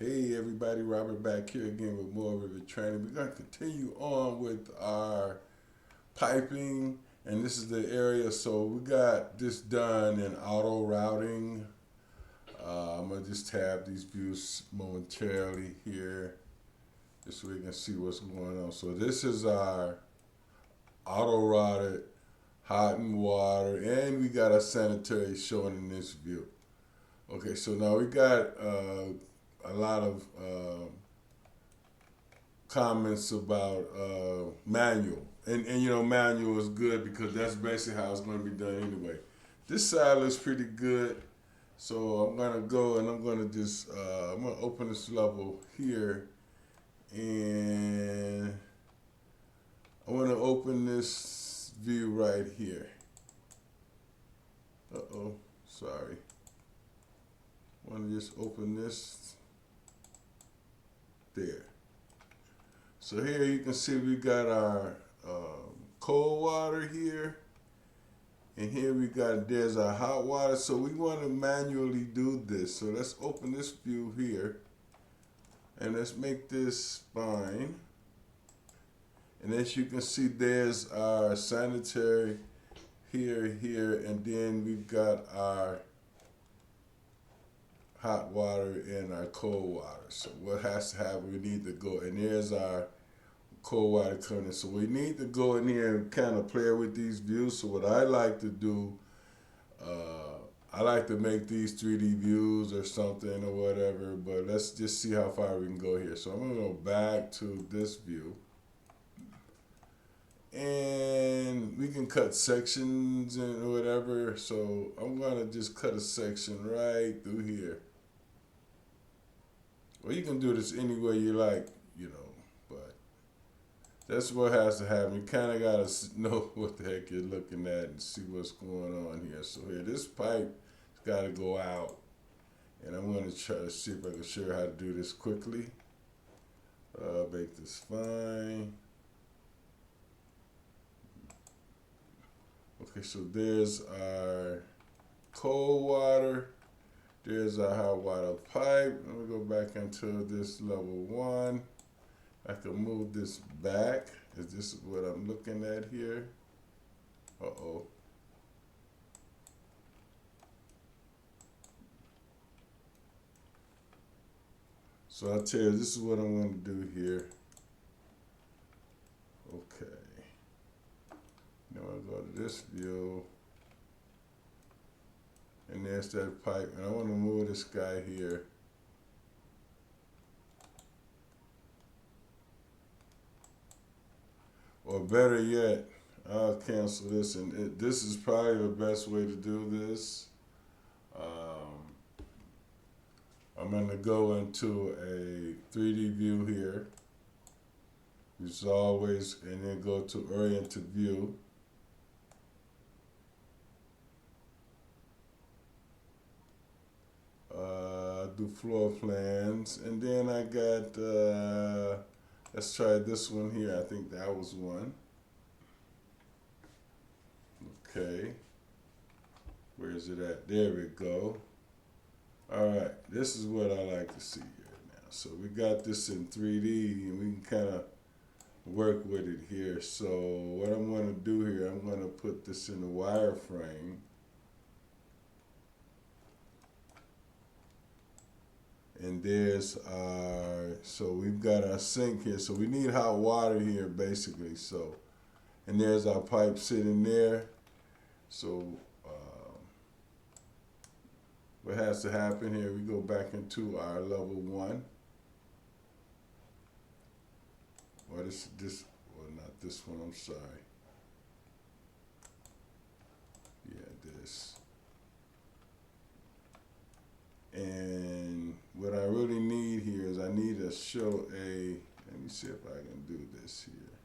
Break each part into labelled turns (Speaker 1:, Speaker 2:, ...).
Speaker 1: Hey everybody, Robert back here again with more Revit training. We're going to continue on with our piping, and this is the area. So we got this done in auto routing. I'm going to just tab these views momentarily here just so we can see what's going on. So this is our auto routed hot and water, and we got a sanitary showing in this view. Okay, so now we got a lot of comments about manual. And you know, manual is good because that's basically how it's going to be done anyway. This side looks pretty good. So I'm going to go and I'm going to just, I'm going to open this level here. And I want to open this view right here. Uh-oh, sorry. I want to just open this there. So here you can see we got our cold water here, and here we got, there's our hot water. So we want to manually do this. So let's open this view here, and let's make this fine. And as you can see, there's our sanitary here, and then we've got our hot water and our cold water. So what has to happen, we need to go, and there's our cold water coming in. So we need to go in here and kind of play with these views. So what I like to do, I like to make these 3D views or something or whatever, but let's just see how far we can go here. So I'm gonna go back to this view, and we can cut sections and whatever. So I'm gonna just cut a section right through here. Well, you can do this any way you like, you know, but that's what has to happen. You kind of got to know what the heck you're looking at and see what's going on here. So here, this pipe has got to go out. And I'm going to try to see if I can show you how to do this quickly. Make this fine. Okay, so there's our cold water. There's our hot water pipe. Let me go back into this level 1. I can move this back. Is this what I'm looking at here? Uh-oh. So I'll tell you, this is what I'm going to do here. Okay. Now I go to this view. And there's that pipe. And I want to move this guy here. Or better yet, I'll cancel this, and this is probably the best way to do this. I'm going to go into a 3D view here, as always, and then go to oriented view. Do floor plans, and then I got, let's try this one here. I think that was one. Okay, where is it at? There we go. All right, this is what I like to see here now. So we got this in 3D, and we can kind of work with it here. So what I'm going to do here, I'm going to put this in the wireframe. And there's our, so we've got our sink here. So we need hot water here basically. So, and there's our pipe sitting there. So what has to happen here, we go back into our level 1. Or well, not this one, I'm sorry. Yeah, this. And what I really need here is I need to show let me see if I can do this here.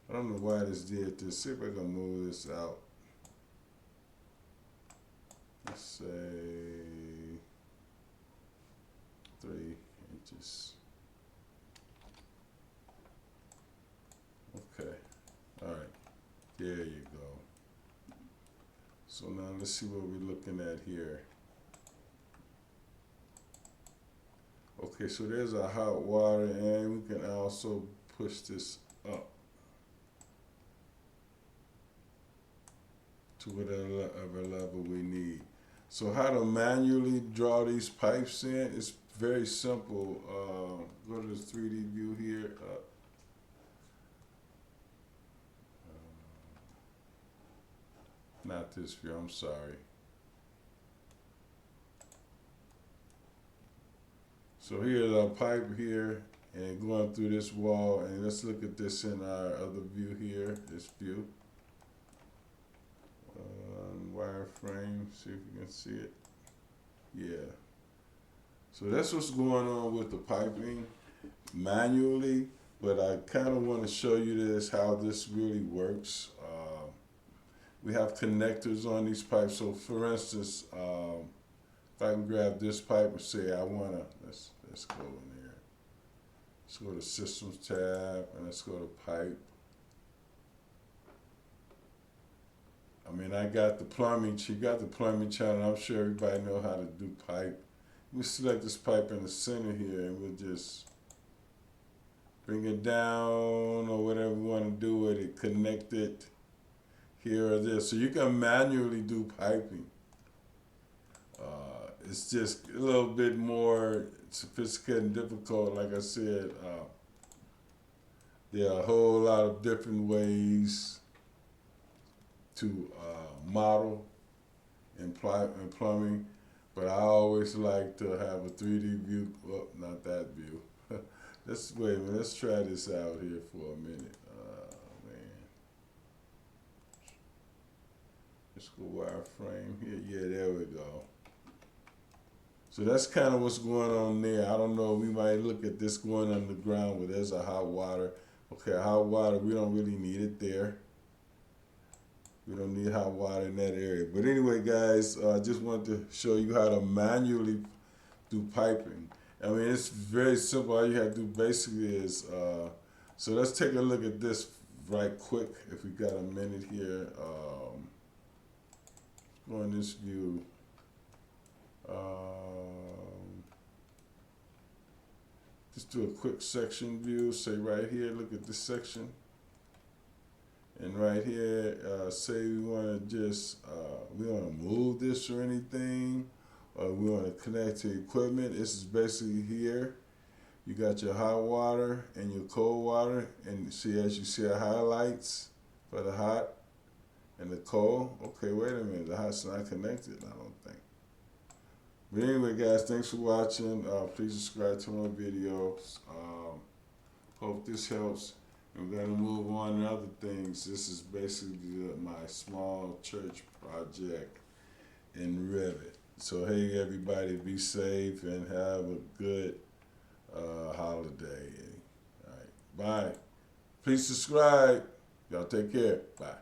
Speaker 1: I don't know why this did this. See if I can move this out. Let's say 3 inches. Okay. All right. There you go. So now let's see what we're looking at here. Okay, so there's our hot water, and we can also push this up to whatever level we need. So how to manually draw these pipes in is very simple. Go to the 3D view here. Not this view, I'm sorry. So here's our pipe here and going through this wall, and let's look at this in our other view here, this view. Wireframe, see if you can see it. Yeah. So that's what's going on with the piping manually, but I kind of want to show you this, how this really works. We have connectors on these pipes. So for instance, if I can grab this pipe and say I want to, let's go in there. Let's go to Systems tab, and let's go to Pipe. I mean, I got the plumbing. She got the plumbing channel. I'm sure everybody know how to do pipe. We select this pipe in the center here, and we'll just bring it down or whatever we want to do with it. Connect it here or there. So you can manually do piping. It's just a little bit more sophisticated and difficult. Like I said, there are a whole lot of different ways to model in plumbing, but I always like to have a 3D view. Well, not that view. Let's wait a minute. Let's try this out here for a minute. Man, let's go wireframe here. Yeah, there we go. So that's kind of what's going on there. I don't know. We might look at this going underground where there's a hot water. Okay, hot water. We don't really need it there. We don't need hot water in that area. But anyway, guys, I just wanted to show you how to manually do piping. I mean, it's very simple. All you have to do basically is, so let's take a look at this right quick if we got a minute here. Go in this view. Just do a quick section view. Say right here, look at this section. And right here, say we want to just, we want to move this or anything, or we want to connect to equipment. This is basically here. You got your hot water and your cold water, and see, as you see, the highlights for the hot and the cold. Okay, wait a minute, the hot's not connected, I don't think. But anyway, guys, thanks for watching. Please subscribe to my videos. Hope this helps. I'm going to move on to other things. This is basically my small church project in Revit. So, hey, everybody, be safe and have a good holiday. All right, bye. Please subscribe. Y'all take care. Bye.